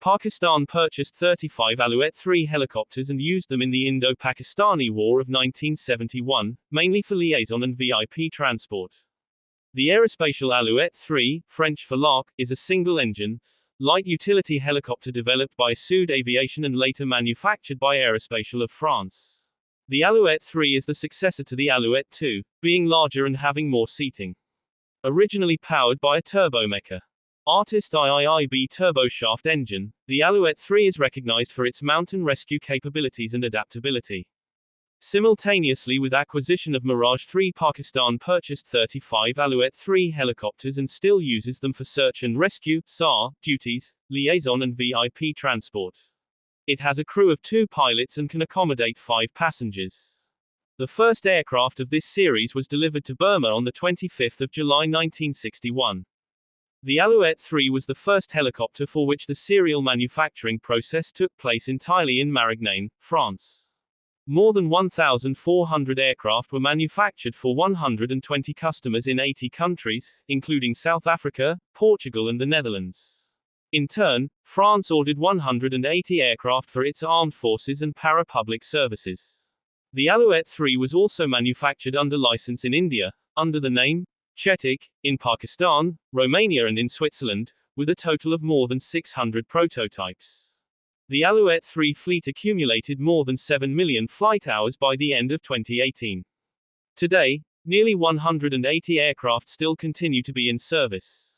Pakistan purchased 35 Allouette 3 helicopters and used them in the Indo-Pakistani War of 1971, mainly for liaison and VIP transport. The aerospatial Allouette 3, French for Lark, is a single-engine, light utility helicopter developed by Sud Aviation and later manufactured by Aerospatiale of France. The Allouette 3 is the successor to the Allouette 2, being larger and having more seating. Originally powered by a turbomecha Artist IIIB turboshaft engine, the Allouette 3 is recognized for its mountain rescue capabilities and adaptability. Simultaneously with acquisition of Mirage 3, Pakistan purchased 35 Allouette 3 helicopters and still uses them for search and rescue (SAR) duties, liaison and VIP transport. It has a crew of 2 pilots and can accommodate 5 passengers. The first aircraft of this series was delivered to Burma on the 25th of July 1961. The Allouette 3 was the first helicopter for which the serial manufacturing process took place entirely in Marignan, France. More than 1,400 aircraft were manufactured for 120 customers in 80 countries, including South Africa, Portugal and the Netherlands. In turn, France ordered 180 aircraft for its armed forces and para-public services. The Allouette 3 was also manufactured under license in India, under the name Sheikh, in Pakistan, Romania and in Switzerland, with a total of more than 600 prototypes. The Allouette 3 fleet accumulated more than 7 million flight hours by the end of 2018. Today, nearly 180 aircraft still continue to be in service.